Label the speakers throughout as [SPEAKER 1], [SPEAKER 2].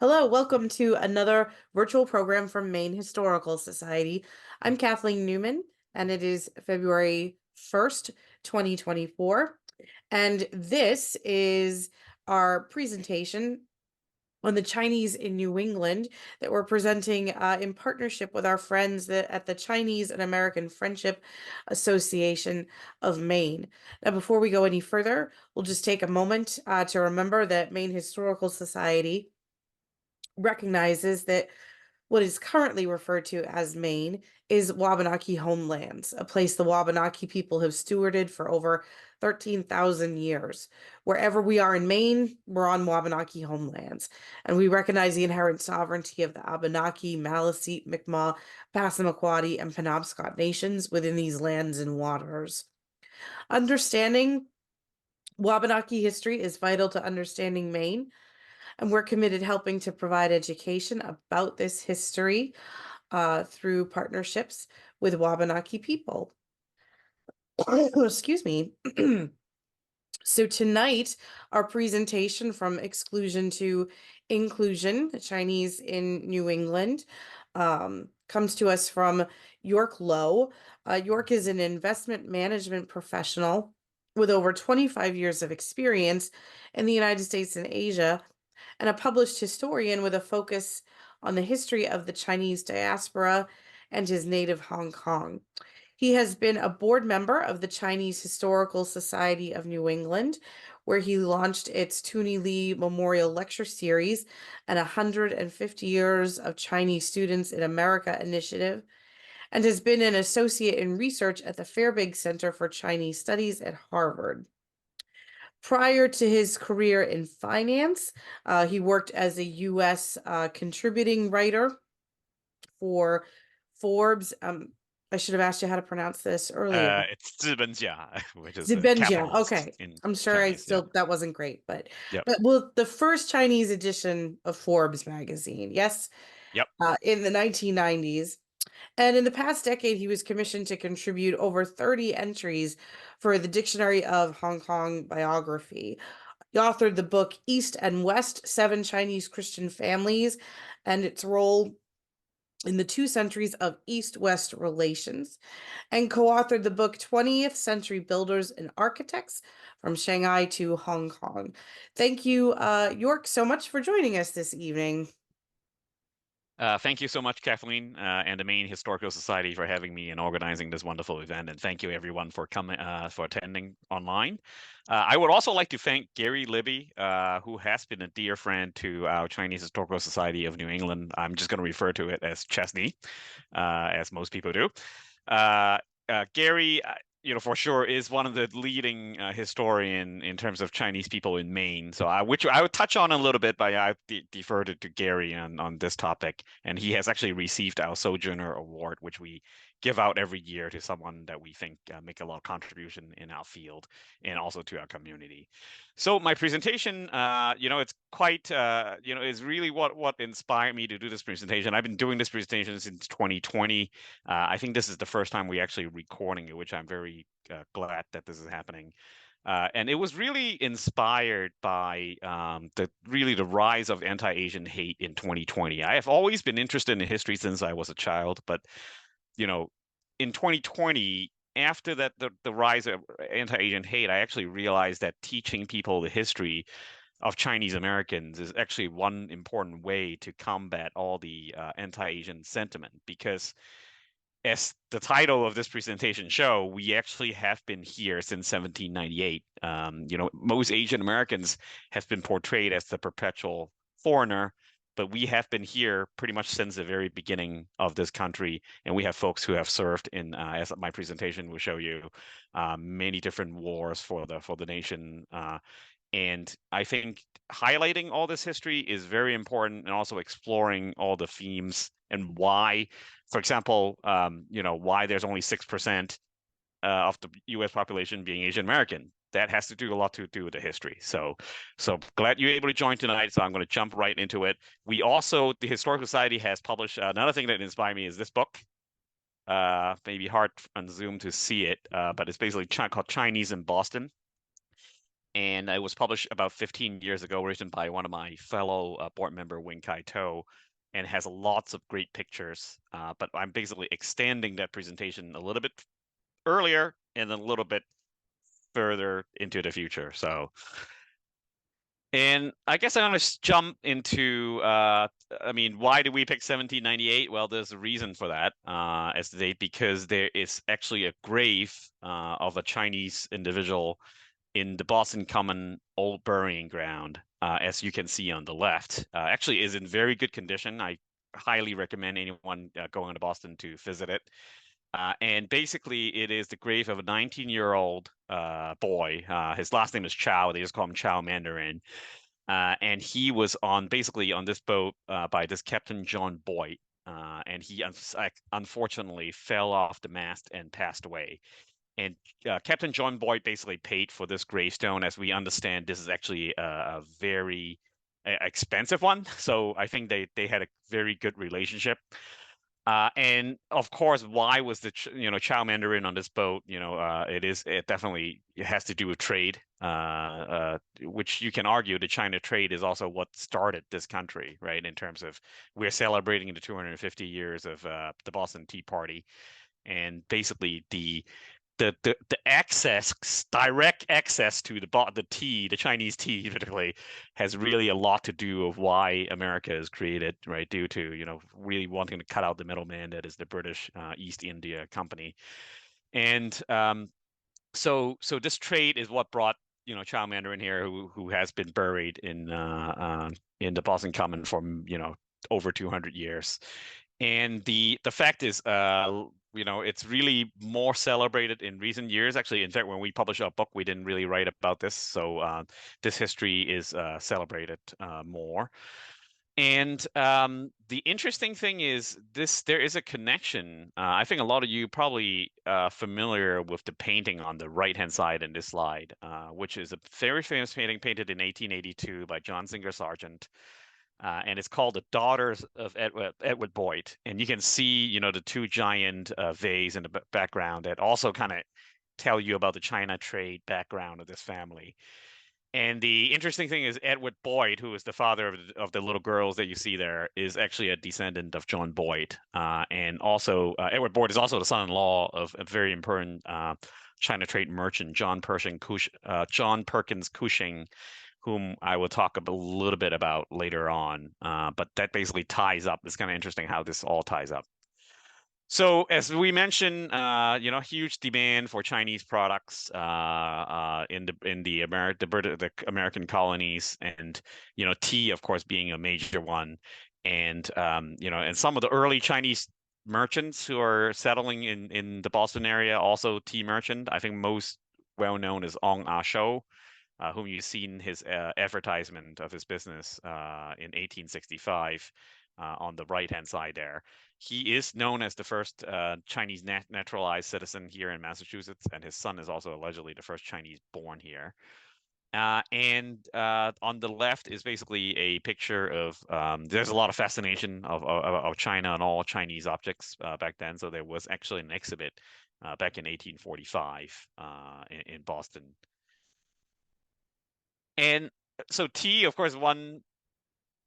[SPEAKER 1] Hello, welcome to another virtual program from Maine Historical Society. I'm Kathleen Newman, and it is February 1st, 2024. And this is our presentation on the Chinese in New England that we're presenting in partnership with our friends at the Chinese and American Friendship Association of Maine. Now, before we go any further, we'll just take a moment to remember that Maine Historical Society recognizes that what is currently referred to as Maine is Wabanaki homelands, a place the Wabanaki people have stewarded for over 13,000 years. Wherever we are in Maine, we're on Wabanaki homelands, and we recognize the inherent sovereignty of the Abenaki, Maliseet, Mi'kmaq, Passamaquoddy, and Penobscot nations within these lands and waters. Understanding Wabanaki history is vital to understanding Maine, and we're committed helping to provide education about this history through partnerships with Wabanaki people. Excuse me. So tonight, our presentation from Exclusion to Inclusion, the Chinese in New England, comes to us from York Lowe. York is an investment management professional with over 25 years of experience in the United States and Asia, and a published historian with a focus on the history of the Chinese diaspora and his native Hong Kong. He has been a board member of the Chinese Historical Society of New England, where he launched its Toonie Lee Memorial Lecture Series and 150 Years of Chinese Students in America initiative, and has been an associate in research at the Fairbig Center for Chinese Studies at Harvard. Prior to his career in finance, he worked as a U.S. Contributing writer for Forbes. I should have asked you how to pronounce this earlier.
[SPEAKER 2] It's 资本家, which is a
[SPEAKER 1] Zibenja.
[SPEAKER 2] capitalist
[SPEAKER 1] Okay.
[SPEAKER 2] in
[SPEAKER 1] I'm sure I
[SPEAKER 2] Chinese. Yeah.
[SPEAKER 1] still, that wasn't great, but
[SPEAKER 2] Yep.
[SPEAKER 1] well, the first Chinese edition of Forbes magazine, yes,
[SPEAKER 2] Yep.
[SPEAKER 1] in the 1990s. And in the past decade, he was commissioned to contribute over 30 entries for the Dictionary of Hong Kong Biography. He authored the book East and West, Seven Chinese Christian Families, and its role in the 2 centuries of East-West relations, and co-authored the book 20th Century Builders and Architects from Shanghai to Hong Kong. Thank you, York, so much for joining us this evening.
[SPEAKER 2] Thank you so much, Kathleen, and the Maine Historical Society for having me and organizing this wonderful event. And thank you, everyone, for coming, for attending online. I would also like to thank Gary Libby, who has been a dear friend to our Chinese Historical Society of New England. I'm just going to refer to it as Chesney, as most people do. Gary, for sure is one of the leading historian in terms of Chinese people in Maine. So which I would touch on a little bit, but I deferred it to Gary on this topic. And he has actually received our Sojourner Award, which we give out every year to someone that we think make a lot of contribution in our field and also to our community. So my presentation, it's quite, is really what inspired me to do this presentation. I've been doing this presentation since 2020. I think this is the first time we actually recording it, which I'm very glad that this is happening. And it was really inspired by the rise of anti-Asian hate in 2020. I have always been interested in history since I was a child, but in 2020, after that, the rise of anti-Asian hate, I actually realized that teaching people the history of Chinese Americans is actually one important way to combat all the anti-Asian sentiment, because as the title of this presentation show, we actually have been here since 1798. Most Asian Americans have been portrayed as the perpetual foreigner, but we have been here pretty much since the very beginning of this country, and we have folks who have served in, as my presentation will show you, many different wars for the nation. And I think highlighting all this history is very important, and also exploring all the themes and why, for example, why there's only 6% of the U.S. population being Asian American. That has to do a lot to do with the history. So glad you're able to join tonight. So I'm going to jump right into it. We also, the Historical Society has published another thing that inspired me is this book. Maybe hard on Zoom to see it, but it's basically called Chinese in Boston. and it was published about 15 years ago, written by one of my fellow board member, Wing Kai To, and has lots of great pictures. But I'm basically extending that presentation a little bit earlier and then a little bit further into the future. So, and I guess I'm going to jump into, I mean, why did we pick 1798? Well, there's a reason for that as the date, because there is actually a grave of a Chinese individual in the Boston Common old burying ground, as you can see on the left. Actually is in very good condition. I highly recommend anyone going to Boston to visit it. And basically, it is the grave of a 19-year-old boy. His last name is Chow. They just call him Chow Mandarin. And he was basically on this boat by this Captain John Boyd. And he unfortunately fell off the mast and passed away. And Captain John Boyd basically paid for this gravestone. As we understand, this is actually a very expensive one. So I think they had a very good relationship. And of course, why was the Chow Mandarin on this boat? It definitely has to do with trade, which you can argue the China trade is also what started this country, right? In terms of we're celebrating the 250 years of the Boston Tea Party, and basically the direct access to the Chinese tea particularly, has really a lot to do with why America is created, right? Due to, really wanting to cut out the middleman that is the British East India Company. And so this trade is what brought, Chow Mandarin here, who has been buried in the Boston Common for, over 200 years. And the fact is, it's really more celebrated in recent years. Actually, in fact, when we published our book, we didn't really write about this. So this history is celebrated more. And the interesting thing is there is a connection. I think a lot of you probably familiar with the painting on the right-hand side in this slide, which is a very famous painting painted in 1882 by John Singer Sargent. And it's called The Daughters of Edward Boyd. And you can see, the two giant vase in the background that also kind of tell you about the China trade background of this family. And the interesting thing is Edward Boyd, who is the father of the little girls that you see there, is actually a descendant of John Boyd. And also, Edward Boyd is also the son-in-law of a very important China trade merchant, John Perkins Cushing, whom I will talk a little bit about later on. But that basically ties up. It's kind of interesting how this all ties up. So as we mentioned, huge demand for Chinese products in the American colonies, and tea, of course, being a major one, and and some of the early Chinese merchants who are settling in the Boston area, also tea merchant. I think most well known is Ong Ah Shou, whom you've seen his advertisement of his business in 1865 on the right-hand side there. He is known as the first Chinese naturalized citizen here in Massachusetts, and his son is also allegedly the first Chinese born here. And on the left is basically a picture of, there's a lot of fascination of China and all Chinese objects back then. So there was actually an exhibit back in 1845 in Boston. And so tea, of course, one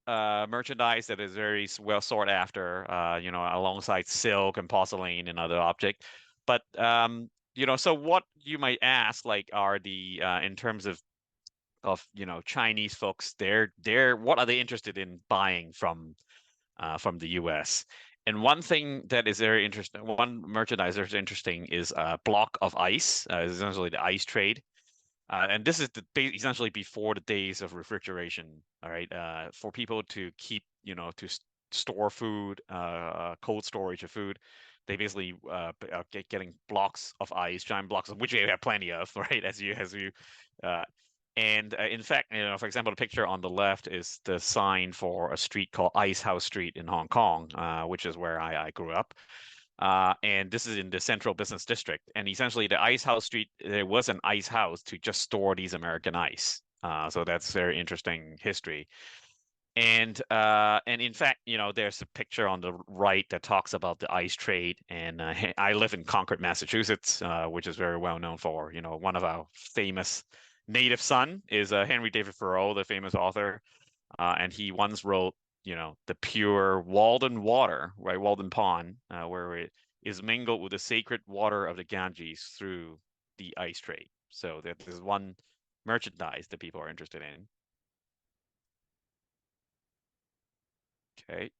[SPEAKER 2] merchandise that is very well sought after, alongside silk and porcelain and other objects. But so what you might ask, like, are the in terms of Chinese folks, what are they interested in buying from the U.S.? And one thing that is very interesting, one merchandise that's interesting is a block of ice, essentially the ice trade. And this is essentially before the days of refrigeration. All right, for people to keep, to store food, cold storage of food, they basically getting blocks of ice, giant blocks of which we have plenty of, right? And in fact, for example, the picture on the left is the sign for a street called Ice House Street in Hong Kong, which is where I grew up. And this is in the central business district. And essentially the Ice House Street, there was an ice house to just store these American ice. So that's very interesting history. And in fact, there's a picture on the right that talks about the ice trade. And I live in Concord, Massachusetts, which is very well known for, one of our famous native son is Henry David Thoreau, the famous author, and he once wrote, the pure Walden water, right, Walden Pond, where it is mingled with the sacred water of the Ganges through the ice trade. So that is one merchandise that people are interested in. Okay.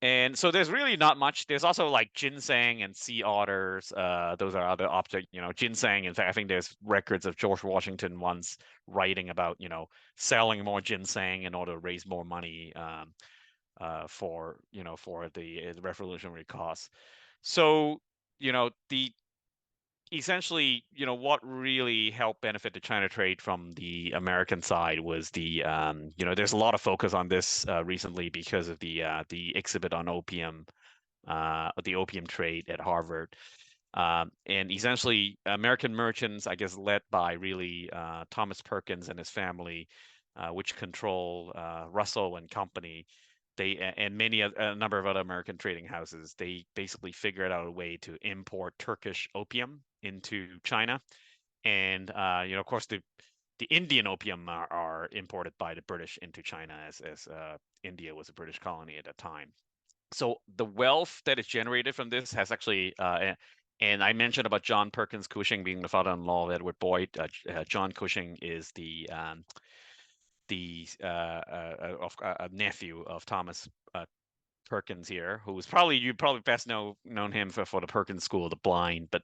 [SPEAKER 2] And so there's really not much. There's also like ginseng and sea otters. Those are other objects, ginseng. In fact, I think there's records of George Washington once writing about, selling more ginseng in order to raise more money for the revolutionary cause. So, the essentially, what really helped benefit the China trade from the American side was there's a lot of focus on this recently because of the exhibit on opium, the opium trade at Harvard. And essentially, American merchants, I guess, led by really Thomas Perkins and his family, which control Russell and Company, and a number of other American trading houses, they basically figured out a way to import Turkish opium into China, and of course, the Indian opium are imported by the British into China, as India was a British colony at that time. So the wealth that is generated from this has actually, and I mentioned about John Perkins Cushing being the father-in-law of Edward Boyd. John Cushing is a nephew of Thomas Perkins here, who was you probably best known him for the Perkins School of the Blind, but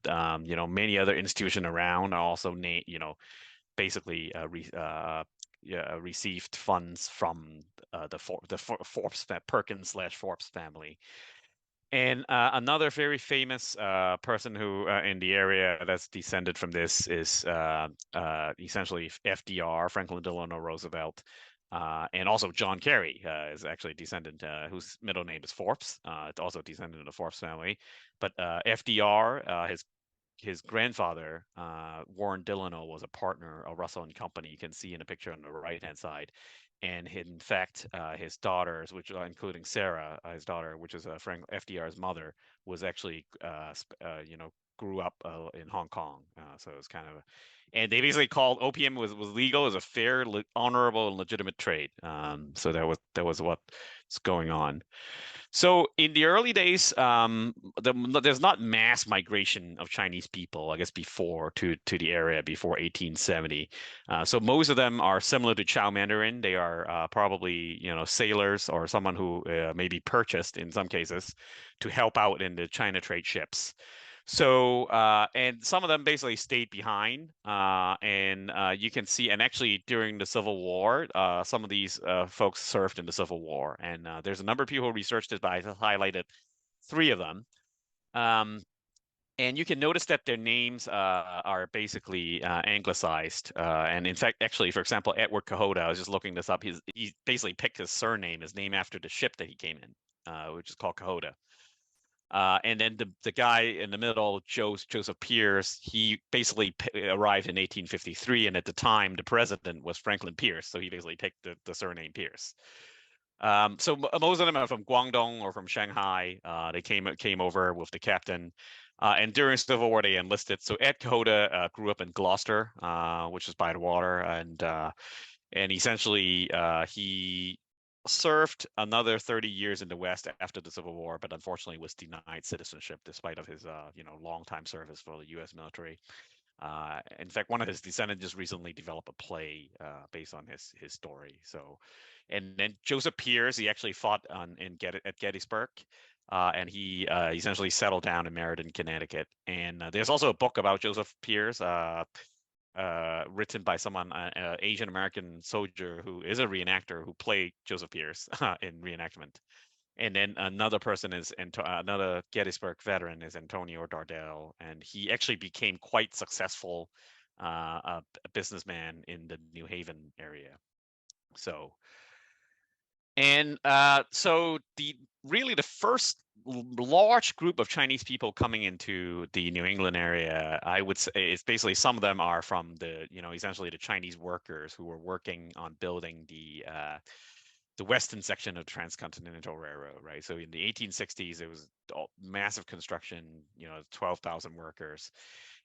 [SPEAKER 2] many other institutions around are also basically received funds from the Forbes Perkins/Forbes family. And another very famous person who in the area that's descended from this is essentially FDR, Franklin Delano Roosevelt, and also John Kerry is actually descendant, whose middle name is Forbes. It's also descendant of the Forbes family. But FDR, his grandfather, Warren Delano, was a partner of Russell and Company. You can see in a picture on the right-hand side. And in fact, his daughters, which including Sarah, his daughter, which is Frank FDR's mother, was actually, grew up in Hong Kong. So it's kind of, and they basically called opium was legal as a fair, honorable, and legitimate trade. So that was what's going on. So in the early days, there's not mass migration of Chinese people, I guess, before to the area before 1870. So most of them are similar to Chow Mandarin. They are probably sailors or someone who may be purchased in some cases to help out in the China trade ships. So, and some of them basically stayed behind, and you can see, and actually during the Civil War, some of these folks served in the Civil War, and there's a number of people who researched it, but I highlighted three of them. And you can notice that their names are basically anglicized. And in fact, actually, for example, Edward Kahota, I was just looking this up, he basically picked his surname, his name after the ship that he came in, which is called Kahota. And then the guy in the middle, Joseph Pierce, he basically arrived in 1853, and at the time the president was Franklin Pierce, so he basically picked the surname Pierce. So most of them are from Guangdong or from Shanghai. They came over with the captain, and during the Civil War they enlisted. So Ed Kahota grew up in Gloucester, which is by the water, and essentially he served another 30 years in the West after the Civil War, but unfortunately was denied citizenship despite of his long time service for the U.S. military. In fact, one of his descendants just recently developed a play based on his story. So, and then Joseph Pierce, he actually fought at Gettysburg, and he essentially settled down in Meriden, Connecticut. And there's also a book about Joseph Pierce, written by someone, Asian American soldier who is a reenactor who played Joseph Pierce in reenactment. And then another person is another Gettysburg veteran is Antonio Dardell, and he actually became quite successful, a businessman in the New Haven area. So, and so the first large group of Chinese people coming into the New England area, I would say, it's basically some of them are from essentially the Chinese workers who were working on building the western section of the Transcontinental Railroad, right? So in the 1860s, it was massive construction, 12,000 workers.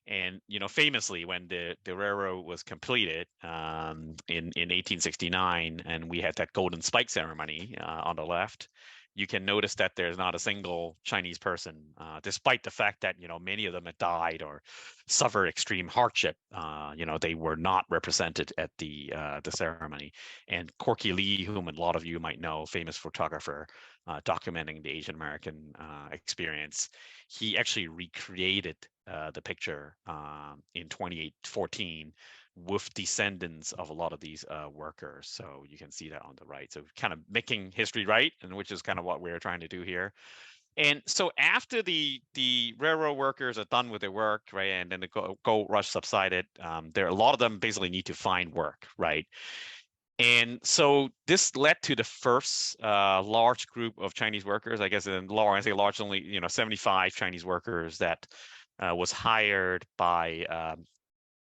[SPEAKER 2] And famously, when the railroad was completed in 1869, and we had that Golden Spike ceremony on the left, you can notice that there's not a single Chinese person, despite the fact that many of them had died or suffered extreme hardship. They were not represented at the ceremony. And Corky Lee, whom a lot of you might know, famous photographer documenting the Asian American experience, he actually recreated the picture in 2014 with descendants of a lot of these workers. So you can see that on the right. So kind of making history right, and which is kind of what we're trying to do here. And so after the railroad workers are done with their work, right, and then the gold rush subsided, there a lot of them basically need to find work, right? And so this led to the first large group of Chinese workers, I guess, and I say large, only 75 Chinese workers that was hired by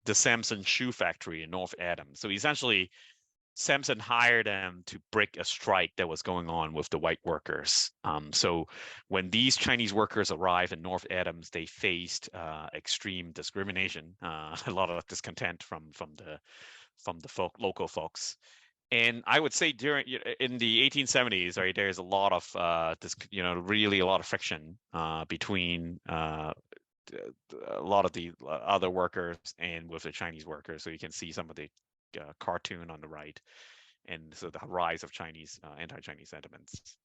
[SPEAKER 2] the Samson Shoe Factory in North Adams. So essentially, Samson hired them to break a strike that was going on with the white workers. So when these Chinese workers arrived in North Adams, they faced extreme discrimination, a lot of discontent from the local folks. And I would say in the 1870s, right, there's a lot of really a lot of friction between a lot of the other workers and with the Chinese workers. So you can see some of the cartoon on the right, and so the rise of Chinese anti-Chinese sentiments.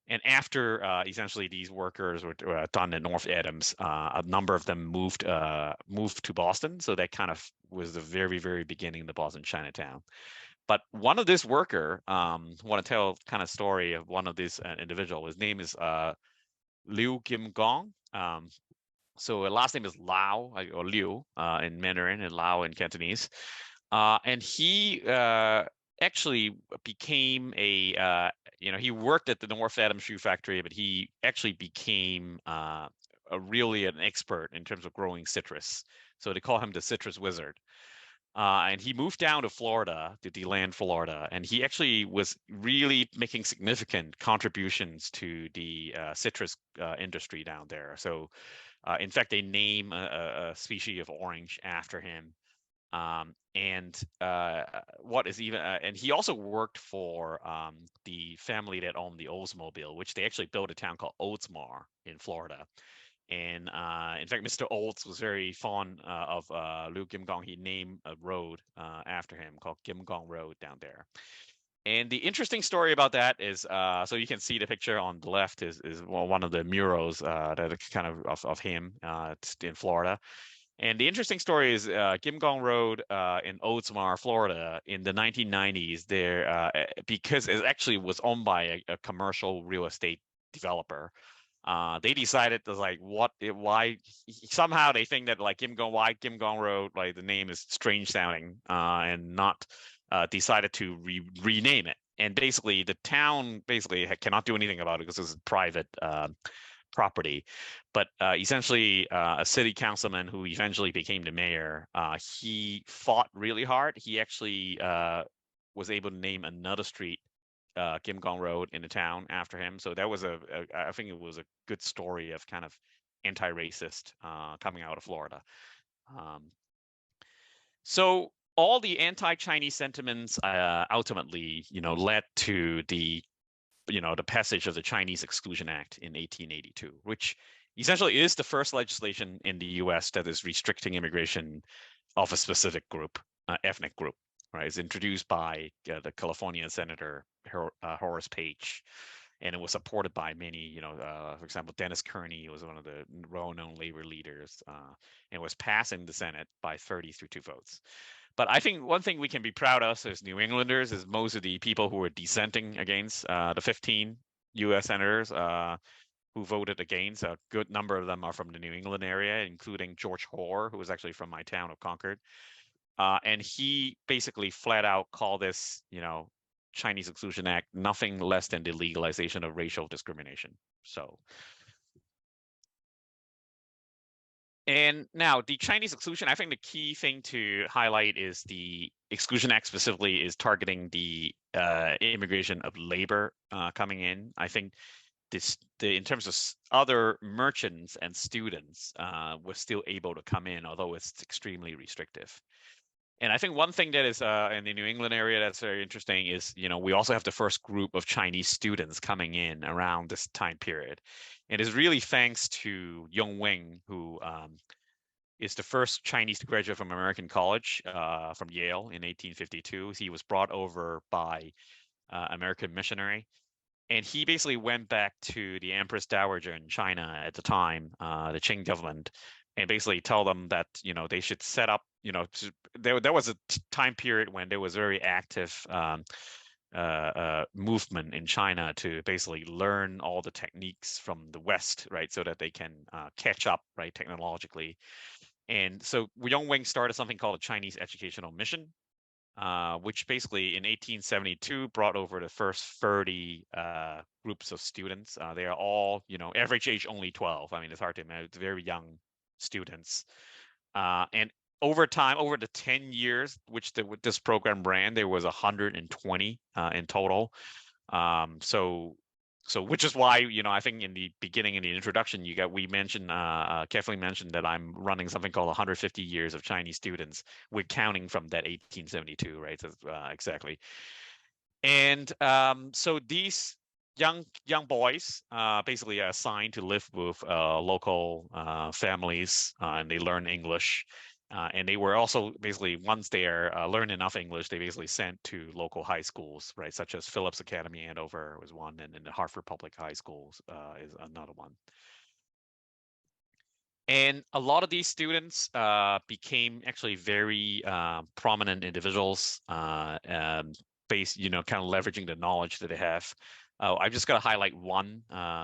[SPEAKER 2] And after essentially these workers were done in North Adams, a number of them moved to Boston. So that kind of was the very, very beginning of the Boston Chinatown. But one of this worker, want to tell kind of story of one of this individual. His name is Liu Kim Gong. So her last name is Lao, or Liu in Mandarin, and Lao in Cantonese. And he actually became he worked at the North Adams Shoe Factory, but he actually became really an expert in terms of growing citrus. So they call him the citrus wizard. And he moved down to Florida, to DeLand, Florida, and he actually was really making significant contributions to the citrus industry down there. So, in fact, they name a species of orange after him. And what is even, and he also worked for the family that owned the Oldsmobile, which they actually built a town called Oldsmar in Florida. And in fact, Mr. Olds was very fond of Liu Kim Gong. He named a road after him called Kim Gong Road down there. And the interesting story about that is, so you can see the picture on the left is one of the murals that are kind of him in Florida. And the interesting story is Kim Gong Road in Oldsmar, Florida, in the 1990s. There, because it actually was owned by a commercial real estate developer. They decided to why somehow they think that like Kim Gong Road, like the name is strange sounding, and not decided to rename it. And basically, the town cannot do anything about it because it's private property. But essentially, a city councilman who eventually became the mayor, he fought really hard. He actually was able to name another street Kim Gong Road in the town after him. So that was I think it was a good story of kind of anti-racist coming out of Florida. So all the anti-Chinese sentiments ultimately, led to the passage of the Chinese Exclusion Act in 1882, which essentially is the first legislation in the U.S. that is restricting immigration of a specific group, ethnic group. Right, it's introduced by the California Senator Horace Page, and it was supported by many. For example, Dennis Kearney was one of the well-known labor leaders, and was passed in the Senate by 32 votes. But I think one thing we can be proud of as New Englanders is most of the people who were dissenting against the 15 U.S. senators who voted against. A good number of them are from the New England area, including George Hoare, who was actually from my town of Concord. And he basically flat out called this, Chinese Exclusion Act nothing less than the legalization of racial discrimination. So, and now the Chinese exclusion, I think the key thing to highlight is the Exclusion Act specifically is targeting the immigration of labor coming in. I think in terms of other merchants and students were still able to come in, although it's extremely restrictive. And I think one thing that is in the New England area that's very interesting is, we also have the first group of Chinese students coming in around this time period. And it's really thanks to Yong Wing, who is the first Chinese to graduate from American College from Yale in 1852. He was brought over by American missionary. And he basically went back to the Empress Dowager in China at the time, the Qing government, and basically tell them that they should set up. There was a time period when there was very active movement in China to basically learn all the techniques from the West, right, so that they can catch up, right, technologically. And so Yongwing started something called a Chinese Educational Mission, which basically in 1872 brought over the first 30 groups of students. They are all, average age only 12. I mean, it's hard to imagine. It's very young students. And over time, over the 10 years which this program ran, there was 120 in total. So which is why, I think in the beginning, in the introduction, we mentioned, Kathleen mentioned that I'm running something called 150 years of Chinese students. We're counting from that 1872, right? So, exactly. And so these young boys basically are assigned to live with local families, and they learn English. And they were also basically, once they learn enough English, they basically sent to local high schools, right, such as Phillips Academy Andover was one, and then the Hartford Public High Schools is another one. And a lot of these students became actually very prominent individuals, based, kind of leveraging the knowledge that they have. I've just got to highlight one.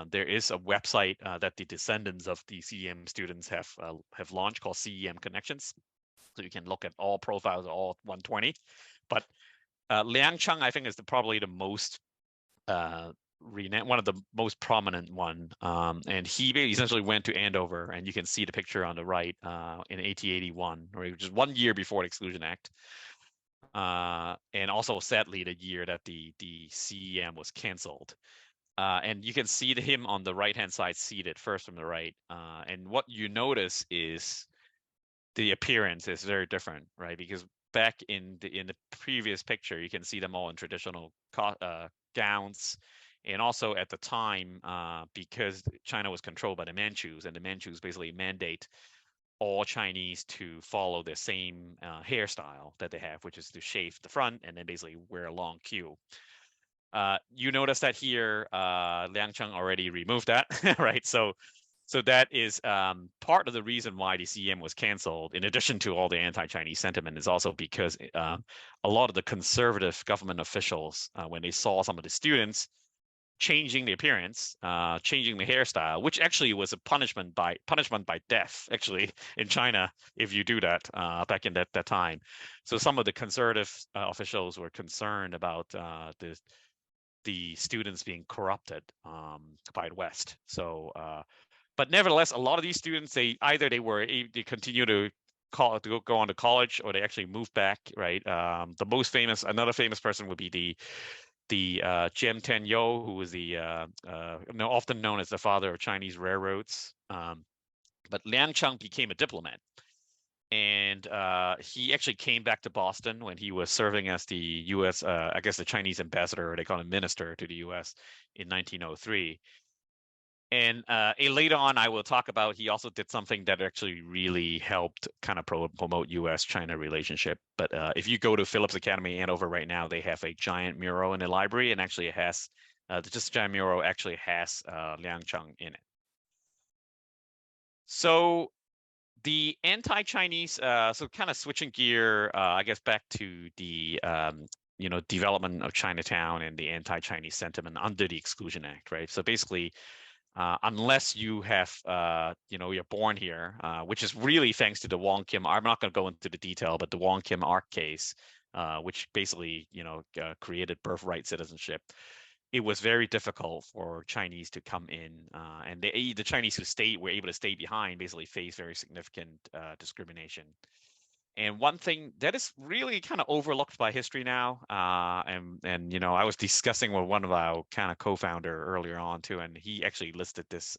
[SPEAKER 2] There is a website that the descendants of the CEM students have launched called CEM Connections. So you can look at all profiles of all 120. But Liang Cheng, I think, is probably the most one of the most prominent one. And he essentially went to Andover, and you can see the picture on the right in 1881, which is 1 year before the Exclusion Act. And also, sadly, the year that the CEM was canceled. And you can see him on the right-hand side seated first from the right. And what you notice is the appearance is very different, right? Because back in the previous picture, you can see them all in traditional gowns. And also at the time, because China was controlled by the Manchus, and the Manchus basically mandate all Chinese to follow the same hairstyle that they have, which is to shave the front and then basically wear a long queue. You notice that here, Liang Cheng already removed that, right? So that is part of the reason why the CEM was canceled, in addition to all the anti-Chinese sentiment, is also because a lot of the conservative government officials, when they saw some of the students changing the appearance, changing the hairstyle, which actually was a punishment by death, actually, in China, if you do that back in that time. So some of the conservative officials were concerned about the students being corrupted by the West. So, but nevertheless, a lot of these students, they continue to go on to college, or they actually move back, right? Another famous person would be the Jian Tianyou, who was often known as the father of Chinese railroads. But Liang Cheng became a diplomat, and he actually came back to Boston when he was serving as the U.S., I guess the Chinese ambassador, or they call him minister to the U.S. in 1903. And later on, I will talk about, he also did something that actually really helped kind of promote U.S.-China relationship. But if you go to Phillips Academy Andover right now, they have a giant mural in the library, and actually it has, just giant mural actually has Liang Cheng in it. So the anti-Chinese, so kind of switching gear, I guess back to the development of Chinatown and the anti-Chinese sentiment under the Exclusion Act, right? So basically, unless you have, you're born here, which is really thanks to the Wong Kim. I'm not going to go into the detail, but the Wong Kim Ark case, which basically, created birthright citizenship. It was very difficult for Chinese to come in, and the Chinese who were able to stay behind, basically faced very significant discrimination. And one thing that is really kind of overlooked by history now, and I was discussing with one of our kind of co-founder earlier on too, and he actually listed this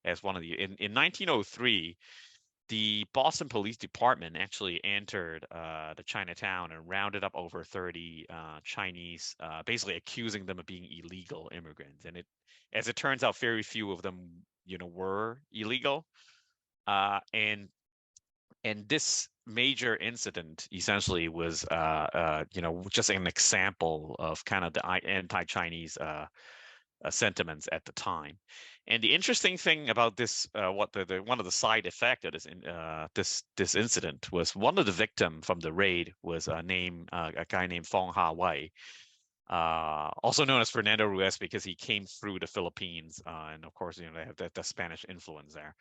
[SPEAKER 2] as one of in 1903, the Boston Police Department actually entered the Chinatown and rounded up over 30 Chinese, basically accusing them of being illegal immigrants. And as it turns out, very few of them, were illegal. And this major incident essentially was, just an example of kind of the anti-Chinese sentiments at the time. And the interesting thing about this, what one of the side effect of this incident was, one of the victim from the raid was a guy named Fong Ha-wei, also known as Fernando Ruiz because he came through the Philippines, and of course, they have the Spanish influence there.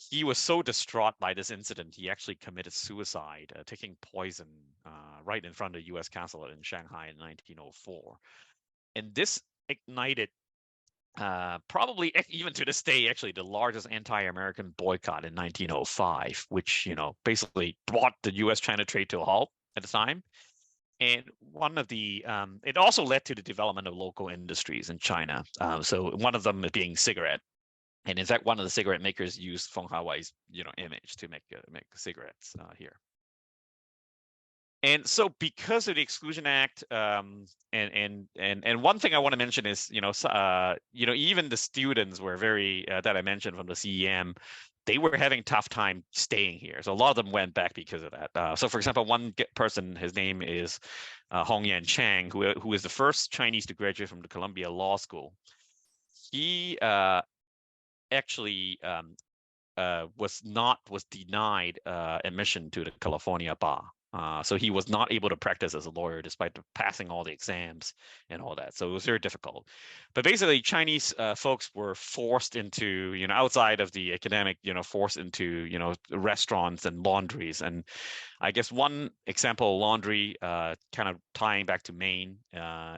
[SPEAKER 2] He was so distraught by this incident, he actually committed suicide, taking poison right in front of the U.S. consulate in Shanghai in 1904. And this ignited, probably even to this day, actually the largest anti-American boycott in 1905, which basically brought the U.S.-China trade to a halt at the time. And it also led to the development of local industries in China. So one of them being cigarette. And in fact, one of the cigarette makers used Feng Hawaii's, image to make cigarettes here. And so, because of the Exclusion Act, and one thing I want to mention is, even the students were very that I mentioned from the CEM, they were having tough time staying here. So a lot of them went back because of that. So, for example, one person, his name is Hong Yan Chang, who is the first Chinese to graduate from the Columbia Law School. He actually was denied admission to the California bar. So he was not able to practice as a lawyer despite passing all the exams and all that. So it was very difficult. But basically, Chinese folks were forced into, outside of the academic, forced into, restaurants and laundries. And I guess one example of laundry, kind of tying back to Maine,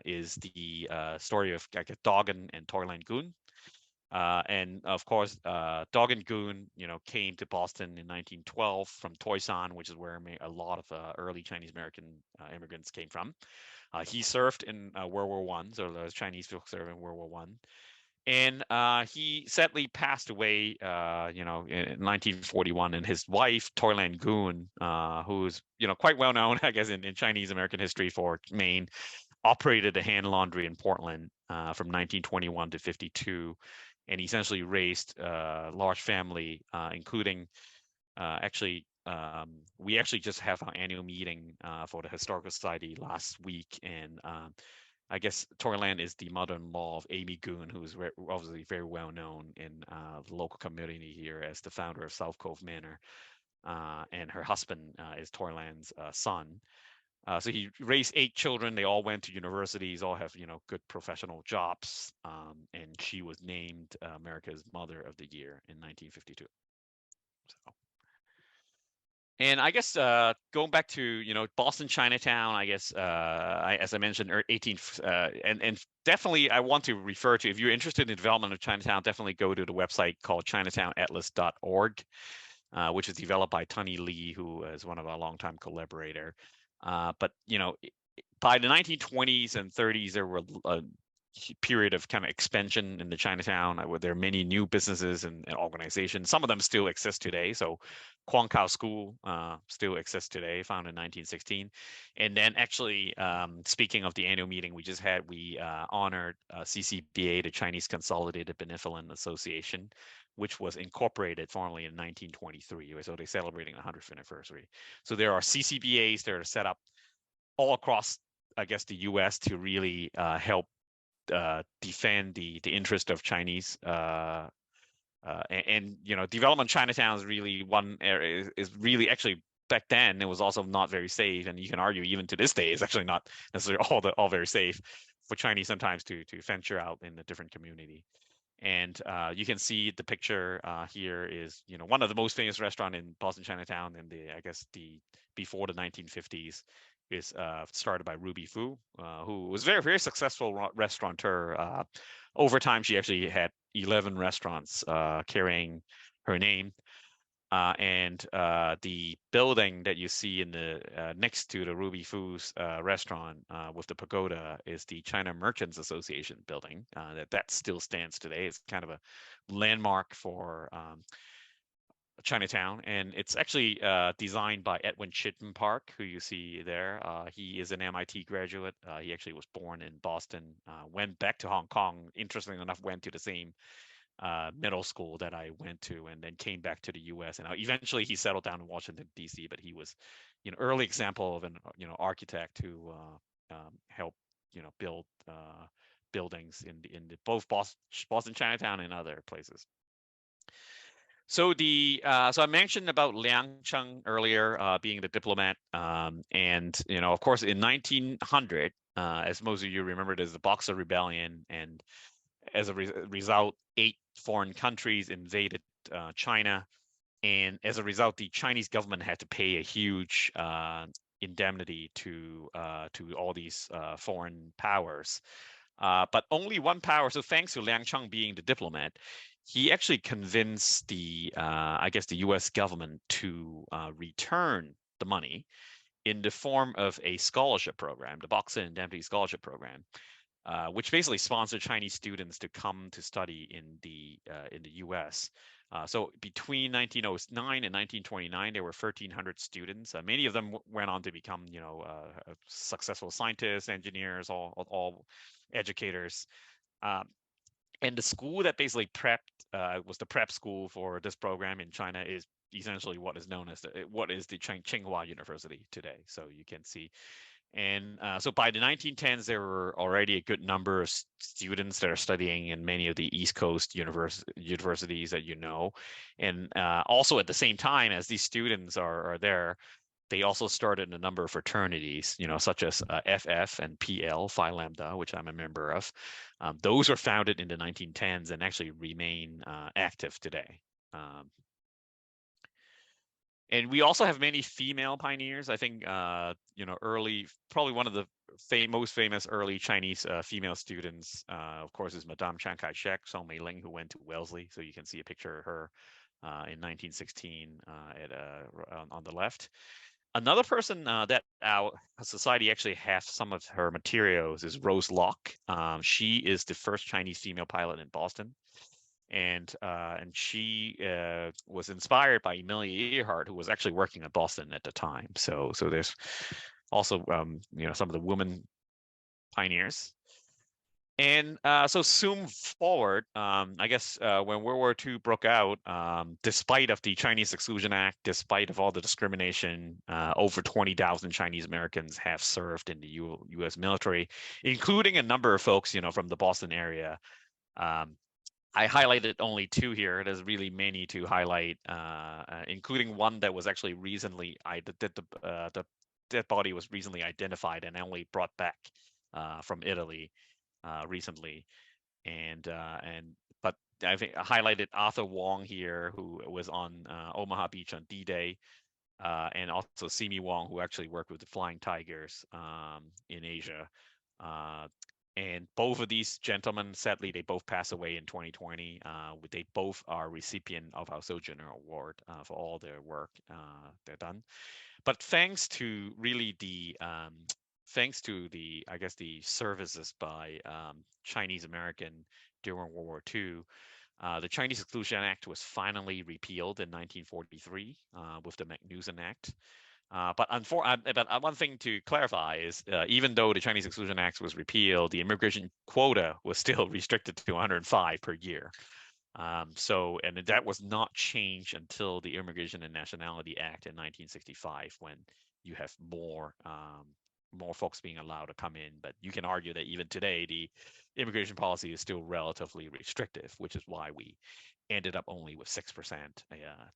[SPEAKER 2] is the story of, I guess, Doggin and Toyland Goon. And of course, Doggin Goon, came to Boston in 1912 from Toisan, which is where a lot of early Chinese American immigrants came from. He served in World War One, so the Chinese folk served in World War One, and he sadly passed away, in 1941. And his wife, Toyland Goon, who's quite well known, I guess, in Chinese American history for Maine, operated a hand laundry in Portland from 1921 to 52. And essentially raised a large family, including we actually just have our annual meeting for the Historical Society last week. And I guess Toyland is the mother-in-law of Amy Goon, who's obviously very well known in the local community here as the founder of South Cove Manor. And her husband is Toyland's son. So he raised 8 children. They all went to universities, all have, good professional jobs. And she was named America's Mother of the Year in 1952. So, and I guess going back to, Boston Chinatown, I guess, as I mentioned, 18th, and definitely I want to refer to, if you're interested in the development of Chinatown, definitely go to the website called ChinatownAtlas.org, which is developed by Tunny Lee, who is one of our longtime collaborator. But by the 1920s and 30s, there were a period of kind of expansion in the Chinatown, where there are many new businesses and organizations. Some of them still exist today. So Kwong Kao School still exists today, founded in 1916. And then actually, speaking of the annual meeting we just had, we honored CCBA, the Chinese Consolidated Benevolent Association, which was incorporated formally in 1923. So they're celebrating the 100th anniversary. So there are CCBAs that are set up all across, I guess, the U.S. to really help defend the interest of Chinese. And development Chinatown is really one area, is really actually, back then it was also not very safe, and you can argue even to this day it's actually not necessarily all very safe for Chinese sometimes to venture out in a different community. And you can see the picture here is, one of the most famous restaurant in Boston Chinatown in before the 1950s is started by Ruby Fu, who was very, very successful restaurateur. Over time, she actually had 11 restaurants carrying her name. And the building that you see in the next to the Ruby Foo's restaurant with the pagoda is the China Merchants Association building. That still stands today. It's kind of a landmark for Chinatown, and it's actually designed by Edwin Chitton Park, who you see there. He is an MIT graduate. He actually was born in Boston, went back to Hong Kong. Interestingly enough, went to the same middle school that I went to, and then came back to the U.S. And eventually he settled down in Washington D.C. But he was, early example of an architect who helped build buildings in both Boston Chinatown and other places. So so I mentioned about Liang Cheng earlier, being the diplomat, and of course in 1900, as most of you remember, there's the Boxer Rebellion, and as a result, 8 foreign countries invaded China, and as a result, the Chinese government had to pay a huge indemnity to all these foreign powers. But only one power. So thanks to Liang Cheng being the diplomat, he actually convinced I guess, the U.S. government to return the money in the form of a scholarship program, the Boxer Indemnity Scholarship Program, which basically sponsored Chinese students to come to study in the U.S. So between 1909 and 1929, there were 1,300 students. Many of them went on to become, successful scientists, engineers, all educators. And the school that basically was the prep school for this program in China is essentially what is known as what is the Tsinghua University today. So you can see. And so by the 1910s, there were already a good number of students that are studying in many of the East Coast universities that And also at the same time as these students are there, they also started a number of fraternities, such as FF and PL, Phi Lambda, which I'm a member of. Those were founded in the 1910s and actually remain active today. And we also have many female pioneers. I think, probably one of the most famous early Chinese female students, of course, is Madame Chiang Kai-shek, Song Mei-ling, who went to Wellesley. So you can see a picture of her in 1916 on the left. Another person that our society actually has some of her materials is Rose Locke. She is the first Chinese female pilot in Boston, and she was inspired by Amelia Earhart, who was actually working at Boston at the time. So there's also some of the women pioneers. And so zoom forward, I guess when World War II broke out, despite of the Chinese Exclusion Act, despite of all the discrimination, over 20,000 Chinese Americans have served in the U.S. military, including a number of folks, from the Boston area. I highlighted only 2 here. There's really many to highlight, including one that was actually recently, the dead body was recently identified and only brought back from Italy. Recently, but I think I highlighted Arthur Wong here, who was on Omaha Beach on D-Day, and also Simi Wong, who actually worked with the Flying Tigers in Asia. And both of these gentlemen, sadly, they both passed away in 2020. They both are recipient of our Sojourner Award for all their work they've done. But thanks to really I guess, the services by Chinese American during World War II, the Chinese Exclusion Act was finally repealed in 1943 with the Magnuson Act. But one thing to clarify is, even though the Chinese Exclusion Act was repealed, the immigration quota was still restricted to 105 per year. And that was not changed until the Immigration and Nationality Act in 1965, when you have more folks being allowed to come in. But you can argue that even today, the immigration policy is still relatively restrictive, which is why we ended up only with 6%.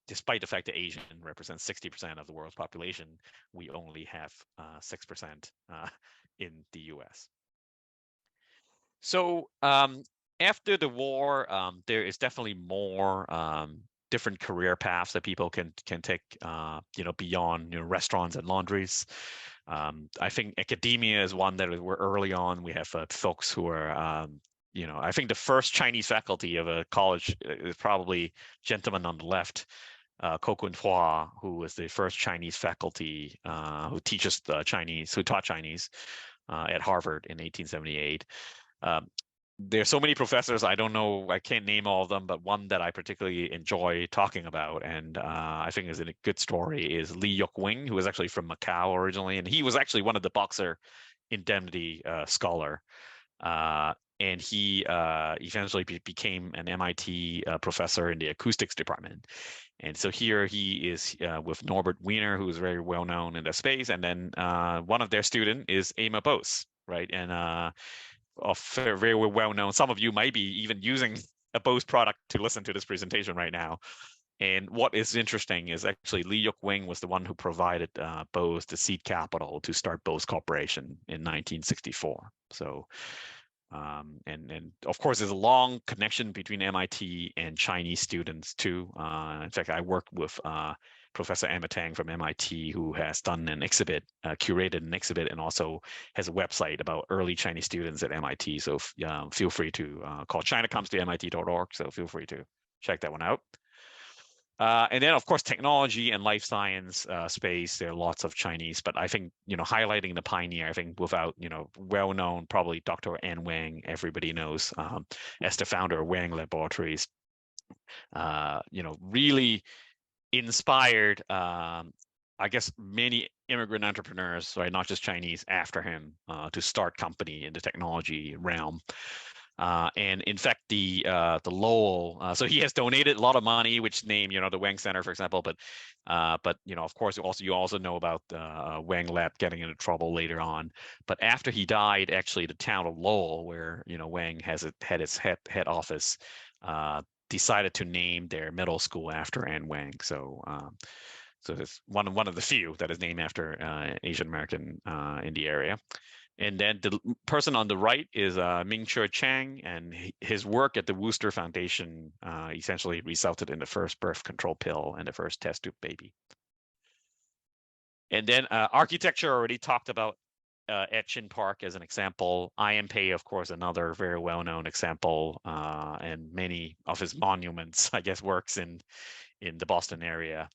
[SPEAKER 2] Despite the fact that Asian represents 60% of the world's population, we only have 6% in the US. So after the war, there is definitely more different career paths that people can take, beyond restaurants and laundries. I think academia is one that we're early on. We have folks who are, I think the first Chinese faculty of a college is probably gentleman on the left. Ko Kun-hua, who was the first Chinese faculty who taught Chinese at Harvard in 1878. Um, there's so many professors, I don't know, I can't name all of them, but one that I particularly enjoy talking about, and I think is a good story, is Lee Yuk-wing, who was actually from Macau originally, and he was actually one of the Boxer indemnity scholar. And he eventually became an MIT professor in the acoustics department. And so here he is with Norbert Wiener, who is very well known in the space. And then one of their student is Emma Bose, right? And very, very well known. Some of you might be even using a Bose product to listen to this presentation right now. And what is interesting is actually Lee Yuk-wing was the one who provided Bose the seed capital to start Bose Corporation in 1964. So, and of course, there's a long connection between MIT and Chinese students too. In fact, I worked with Professor Emma Tang from MIT, who has done an exhibit, curated an exhibit, and also has a website about early Chinese students at MIT. So feel free to call chinacomes@mit.org. So feel free to check that one out. And then, of course, technology and life science space, there are lots of Chinese, but I think, highlighting the pioneer, I think without, well-known, probably Dr. Anne Wang, everybody knows, as the founder of Wang Laboratories, really inspired, I guess, many immigrant entrepreneurs, right, not just Chinese, after him to start company in the technology realm. And in fact, the Lowell, so he has donated a lot of money, which name, the Wang Center, for example, but of course, you also know about Wang Lab getting into trouble later on. But after he died, actually, the town of Lowell, where Wang had its head office, decided to name their middle school after Anne Wang. So it's one of the few that is named after Asian American in the area. And then the person on the right is Ming-Che Chang, and his work at the Wooster Foundation essentially resulted in the first birth control pill and the first test tube baby. And then architecture, already talked about at Chin Park as an example. IMPay, of course, another very well-known example, and many of his monuments, I guess, works in the Boston area.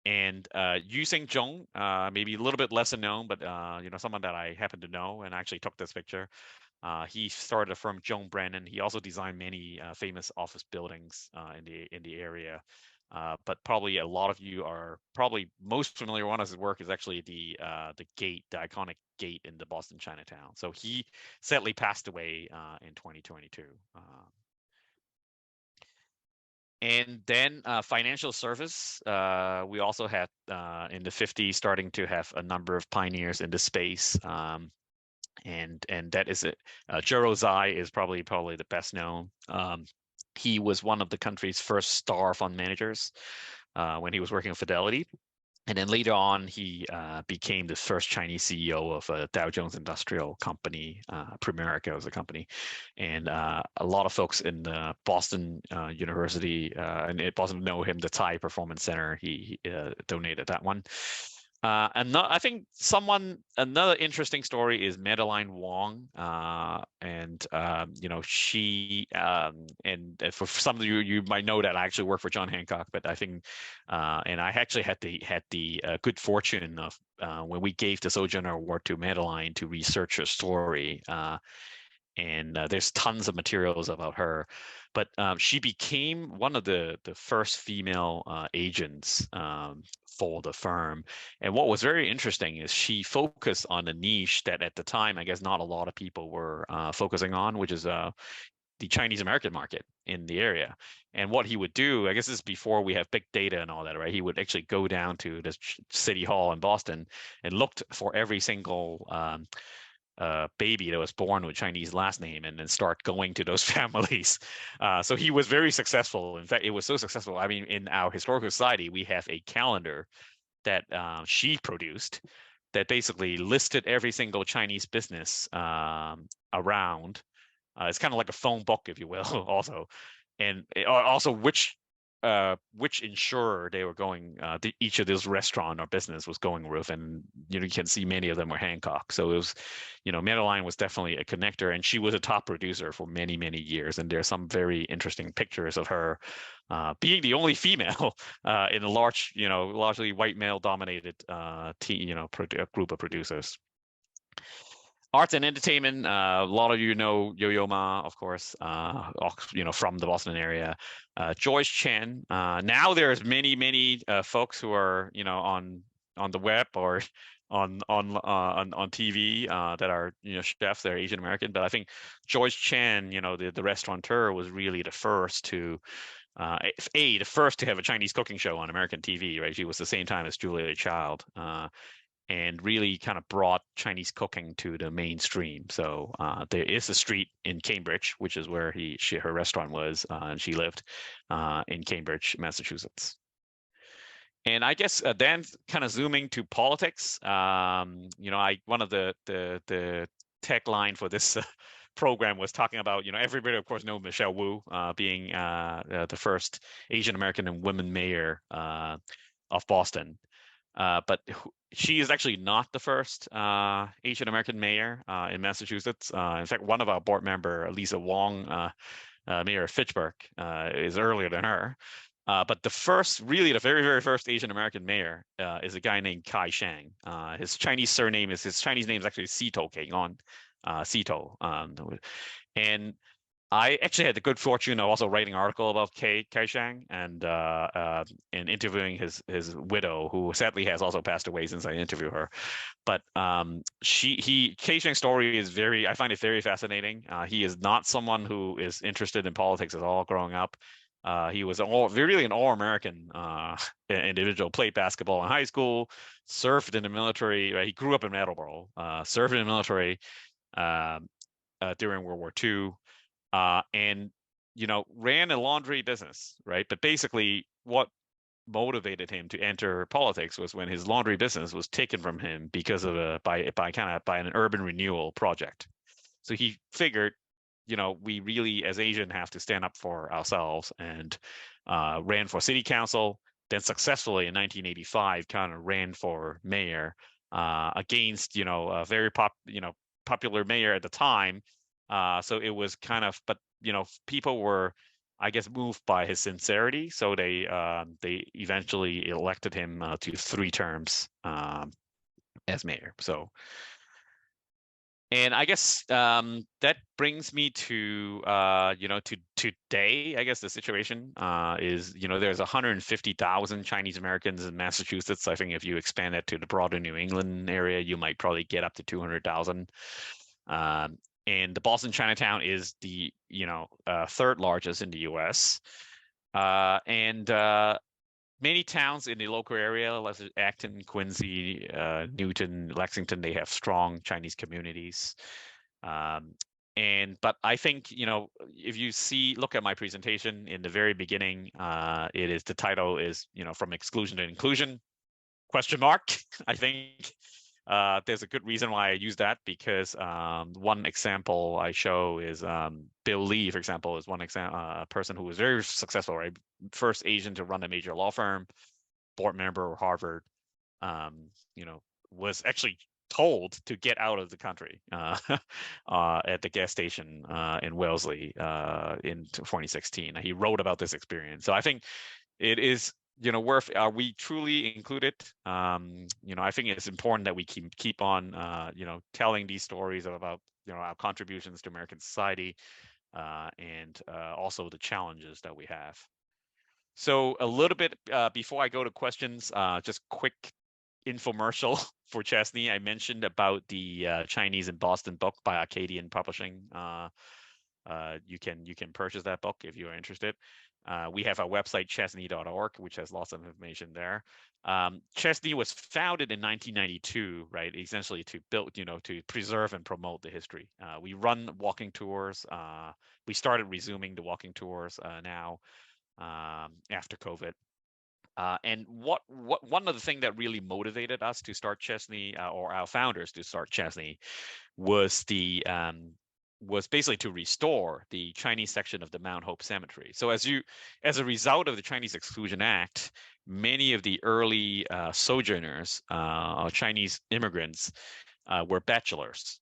[SPEAKER 2] And Yu Sing Zhong, maybe a little bit lesser known, but someone that I happen to know and actually took this picture. He started a firm, Joan Brennan. He also designed many famous office buildings in the area. But probably a lot of you are probably most familiar with one of his work is actually the gate, the iconic gate in the Boston Chinatown. So he sadly passed away in 2022. And then financial service, we also had in the 50s starting to have a number of pioneers in the space. And that is it. Zhero Zai is probably the best known. He was one of the country's first star fund managers when he was working with Fidelity. And then later on, he became the first Chinese CEO of a Dow Jones Industrial Company. Primerica was a company. And a lot of folks in Boston University and Boston know him, the Thai Performance Center. He donated that one. And I think another interesting story is Madeline Wong, and she and for some of you might know that I actually work for John Hancock, but I think and I actually had the good fortune of when we gave the Sojourner Award to Madeline to research her story. And there's tons of materials about her, but she became one of the first female agents for the firm. And what was very interesting is she focused on a niche that at the time, I guess, not a lot of people were focusing on, which is the Chinese American market in the area. And what he would do, I guess this is before we have big data and all that, right? He would actually go down to the city hall in Boston and looked for every single baby that was born with Chinese last name and then start going to those families. So he was very successful. In fact, it was so successful. I mean, in our historical society, we have a calendar that she produced that basically listed every single Chinese business around. It's kind of like a phone book, if you will, also. And also which which insurer they were going, each of those restaurant or business was going with, and you can see many of them were Hancock. So it was, Madeline was definitely a connector, and she was a top producer for many, many years. And there's some very interesting pictures of her being the only female in a largely white male dominated group of producers. Arts and entertainment. A lot of you know Yo-Yo Ma, of course, from the Boston area. Joyce Chen. Now there's many, many folks who are, on the web or on TV that are, chefs that are Asian American. But I think Joyce Chen, the restaurateur, was really the first to the first to have a Chinese cooking show on American TV, right? She was the same time as Julia Child. And really kind of brought Chinese cooking to the mainstream. So there is a street in Cambridge, which is where her restaurant was, and she lived in Cambridge, Massachusetts. And I guess then kind of zooming to politics, one of the tagline for this program was talking about, everybody of course knows Michelle Wu being the first Asian American and woman mayor of Boston. But she is actually not the first Asian American mayor in Massachusetts. In fact, one of our board member, Lisa Wong, mayor of Fitchburg, is earlier than her. But the very, very first Asian American mayor is a guy named Kai Shang. His Chinese name is actually Sito Keion, Sito. And I actually had the good fortune of also writing an article about Kai Shang and interviewing his widow, who sadly has also passed away since I interviewed her. But Kai Shang's story is I find it very fascinating. He is not someone who is interested in politics at all growing up. He was really an all-American individual, played basketball in high school, served in the military. He grew up in Attleboro, served in the military during World War II. And ran a laundry business, right? But basically, what motivated him to enter politics was when his laundry business was taken from him because of by an urban renewal project. So he figured, we really as Asian have to stand up for ourselves, and ran for city council. Then successfully in 1985, kind of ran for mayor against a very popular mayor at the time. So it was kind of, but people were, I guess, moved by his sincerity. So they eventually elected him to 3 terms as mayor. So, and I guess that brings me to to today. I guess the situation is there's 150,000 Chinese Americans in Massachusetts. I think if you expand that to the broader New England area, you might probably get up to 200,000. And the Boston Chinatown is the 3rd largest in the U.S. And many towns in the local area, like Acton, Quincy, Newton, Lexington, they have strong Chinese communities. But I think if you look at my presentation in the very beginning, the title is from exclusion to inclusion ? I think. There's a good reason why I use that, because one example I show is Bill Lee, for example, is one person who was very successful, right? First Asian to run a major law firm, board member of Harvard, was actually told to get out of the country at the gas station in Wellesley in 2016. He wrote about this experience. So I think it is are we truly included? I think it's important that we keep on, telling these stories about, our contributions to American society, and also the challenges that we have. So a little bit before I go to questions, just quick infomercial for Chesney. I mentioned about the Chinese in Boston book by Acadian Publishing. You can purchase that book if you are interested. We have our website, chesney.org, which has lots of information there. Chesney was founded in 1992, right? Essentially to build, to preserve and promote the history. We run walking tours. We started resuming the walking tours now after COVID. And one of the things that really motivated us to start Chesney, or our founders to start Chesney, was the was basically to restore the Chinese section of the Mount Hope Cemetery. So as a result of the Chinese Exclusion Act, many of the early sojourners, Chinese immigrants, were bachelors.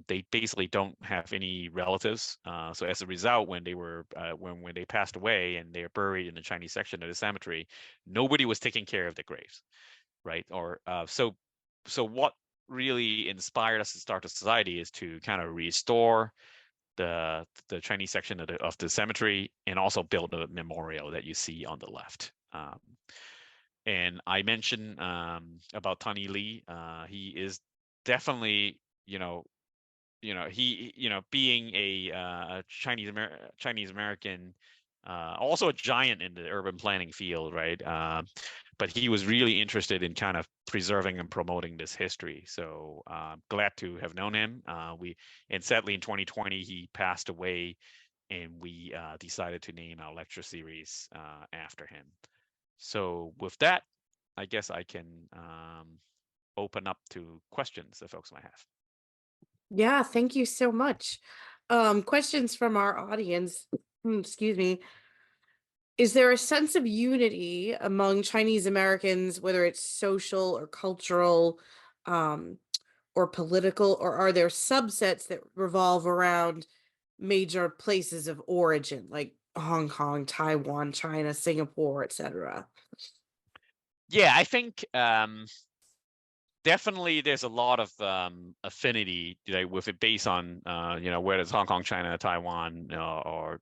[SPEAKER 2] They basically don't have any relatives. So as a result, when when they passed away and they're buried in the Chinese section of the cemetery, nobody was taking care of the graves, right? Or so what really inspired us to start a society is to kind of restore the Chinese section of the cemetery and also build a memorial that you see on the left. And I mentioned about Tony Lee. He is definitely, being a Chinese American, also a giant in the urban planning field, right? But he was really interested in kind of preserving and promoting this history. So glad to have known him. And sadly in 2020 he passed away, and we decided to name our lecture series after him. So with that, I guess I can open up to questions that folks might have.
[SPEAKER 1] Yeah, thank you so much. Questions from our audience. Excuse me. Is there a sense of unity among Chinese Americans, whether it's social or cultural, um, or political, or are there subsets that revolve around major places of origin, like Hong Kong, Taiwan, China, Singapore, etc.?
[SPEAKER 2] Yeah, I think definitely there's a lot of affinity, with it based on whether it's Hong Kong, China, Taiwan, or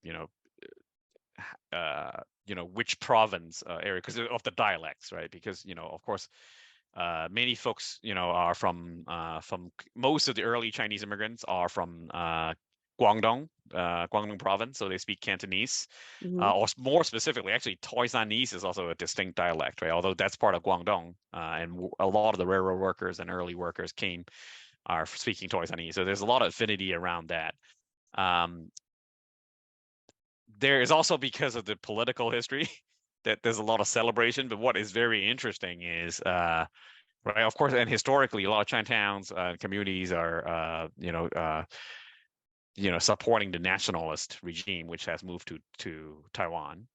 [SPEAKER 2] which province area, because of the dialects, right? Because of course many folks are from most of the early Chinese immigrants are from Guangdong province, so they speak Cantonese.
[SPEAKER 1] Hmm.
[SPEAKER 2] Or more specifically, actually, Toisanese is also a distinct dialect, right? Although that's part of Guangdong, and a lot of the railroad workers and early workers are speaking Toisanese. So there's a lot of affinity around that. There is also, because of the political history, that there's a lot of celebration. But what is very interesting is, right, of course, and historically, a lot of Chinatowns communities are, supporting the nationalist regime, which has moved to Taiwan.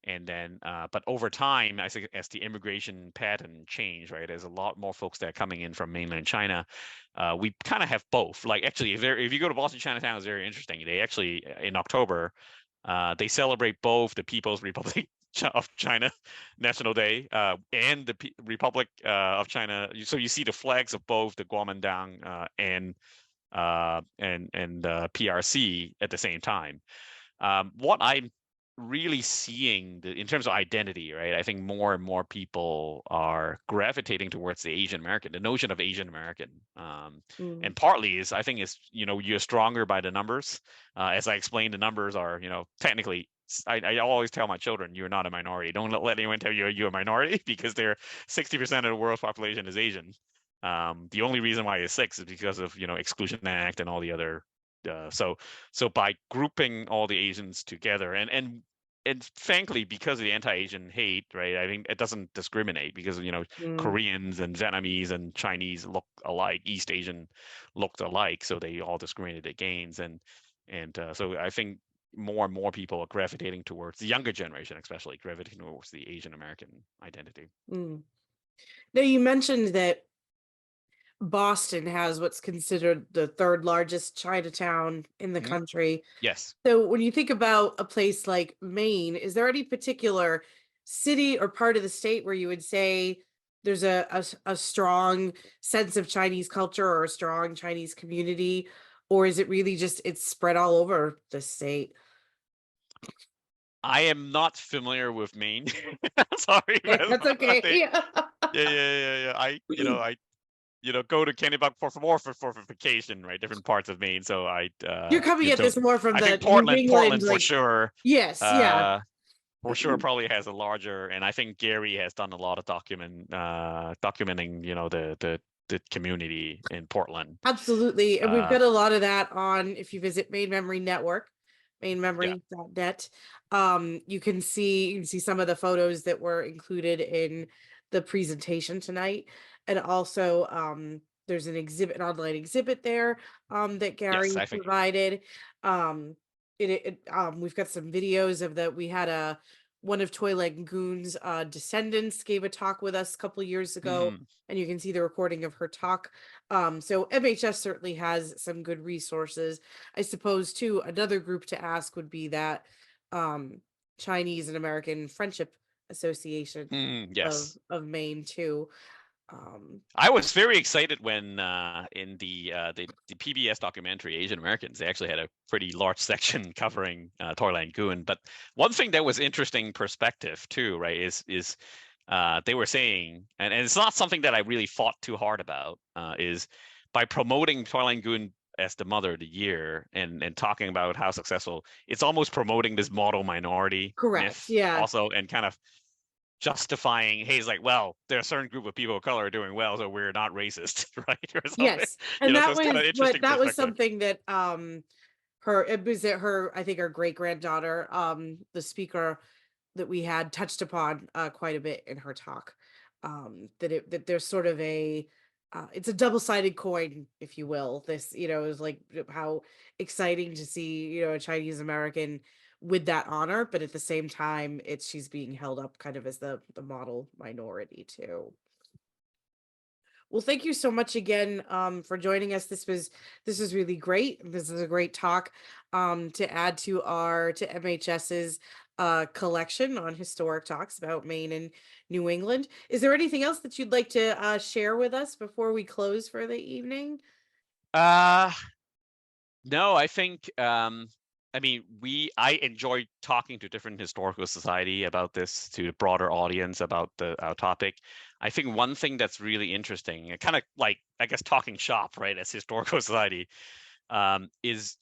[SPEAKER 2] And then, but over time, I think as the immigration pattern changed, right, there's a lot more folks that are coming in from mainland China. We kind of have both. Like, actually, if you go to Boston Chinatown, it's very interesting. They actually, in October, they celebrate both the People's Republic of China National Day and the Republic of China. So you see the flags of both the Kuomintang and PRC at the same time. What I'm really seeing in terms of identity, right? I think more and more people are gravitating towards the Asian American, the notion of Asian American.
[SPEAKER 1] Mm.
[SPEAKER 2] And partly is, I think, is, you're stronger by the numbers. As I explained, the numbers are, technically, I always tell my children, you're not a minority. Don't let anyone tell you you're a minority, because they're 60% of the world's population is Asian. The only reason why it's 6 is because of, Exclusion Act and all the other. So by grouping all the Asians together, and frankly, because of the anti-Asian hate, right? I think it doesn't discriminate, because
[SPEAKER 1] Mm.
[SPEAKER 2] Koreans and Vietnamese and Chinese look alike, East Asian looked alike, so they all discriminated against, and so I think more and more people are gravitating towards the younger generation, especially gravitating towards the Asian American identity.
[SPEAKER 1] Mm. Now, you mentioned that Boston has what's considered the third largest Chinatown in the
[SPEAKER 2] Mhm.
[SPEAKER 1] country.
[SPEAKER 2] Yes.
[SPEAKER 1] So when you think about a place like Maine, is there any particular city or part of the state where you would say there's a strong sense of Chinese culture or a strong Chinese community? Or is it really just it's spread all over the state?
[SPEAKER 2] I am not familiar with Maine. Sorry,
[SPEAKER 1] Okay, that's
[SPEAKER 2] but
[SPEAKER 1] okay. Yeah.
[SPEAKER 2] yeah. Go to Kennebunk for vacation, right? Different parts of Maine. So
[SPEAKER 1] You're coming at
[SPEAKER 2] don't.
[SPEAKER 1] this more from
[SPEAKER 2] I
[SPEAKER 1] the
[SPEAKER 2] think
[SPEAKER 1] New England,
[SPEAKER 2] Portland
[SPEAKER 1] like, yes, yeah.
[SPEAKER 2] uh, for sure, probably has a larger. And I think Gary has done a lot of documenting, the community in Portland.
[SPEAKER 1] Absolutely. And we've
[SPEAKER 2] Uh,
[SPEAKER 1] got a lot of that on, if you visit Main Memory Network,
[SPEAKER 2] yeah,
[SPEAKER 1] mainmemory.net. You can see some of the photos that were included in the presentation tonight. And also there's an online exhibit there that
[SPEAKER 2] Yes,
[SPEAKER 1] Gary
[SPEAKER 2] I think.
[SPEAKER 1] provided. Um, we've got some videos of we had one of Toy Lagoon's descendants gave a talk with us a couple years ago,
[SPEAKER 2] Mhm.
[SPEAKER 1] and you can see the recording of her talk. So MHS certainly has some good resources. I suppose too, another group to ask would be that um, Chinese and American Friendship Association
[SPEAKER 2] Yes.
[SPEAKER 1] of Maine too. Um,
[SPEAKER 2] I was very excited when in the PBS documentary Asian Americans, they actually had a pretty large section covering Toyland Goon. But one thing that was interesting perspective too, right, is they were saying, and it's not something that I really fought too hard about, is by promoting Toyland Goon as the mother of the year and talking about how successful, it's almost promoting this model minority
[SPEAKER 1] Correct.
[SPEAKER 2] myth
[SPEAKER 1] Yeah.
[SPEAKER 2] also, and kind of justifying, hey, he's like, well, there's a certain group of people of color doing well, so we're not racist, right? Or something.
[SPEAKER 1] Yes. And
[SPEAKER 2] So
[SPEAKER 1] that
[SPEAKER 2] it's kind of
[SPEAKER 1] was
[SPEAKER 2] interesting
[SPEAKER 1] that was
[SPEAKER 2] perspective.
[SPEAKER 1] something that her it was that her I think her great granddaughter, the speaker that we had touched upon quite a bit in her talk. That there's sort of it's a double-sided coin, if you will. This, is like how exciting to see, a Chinese American with that honor, but at the same time, she's being held up kind of as the model minority too. Well, thank you so much again for joining us. This was really great. This is a great talk to add to MHS's collection on historic talks about Maine and New England. Is there anything else that you'd like to share with us before we close for the evening?
[SPEAKER 2] Uh no, I think I mean I enjoy talking to different historical society about this to the broader audience about the our topic. I think one thing that's really interesting, kind of like I guess talking shop, right, as historical society, is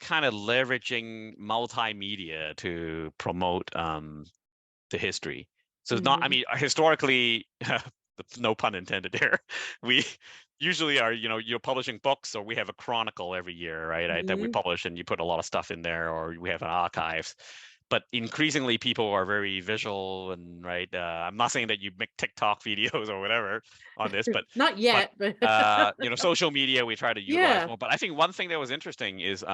[SPEAKER 2] kind of leveraging multimedia to promote the history. So it's not, I
[SPEAKER 1] Hmm.
[SPEAKER 2] mean, historically, no pun intended there. We usually are, you're publishing books, or we have a chronicle every year, right? That we
[SPEAKER 1] Hmm.
[SPEAKER 2] publish, and you put a lot of stuff in there, or we have an archives. But increasingly, people are very visual, and right. I'm not saying that you make TikTok videos or whatever on this,
[SPEAKER 1] Not
[SPEAKER 2] but
[SPEAKER 1] yet, but
[SPEAKER 2] social media we try to utilize
[SPEAKER 1] yeah.
[SPEAKER 2] more. But I think one thing that was interesting is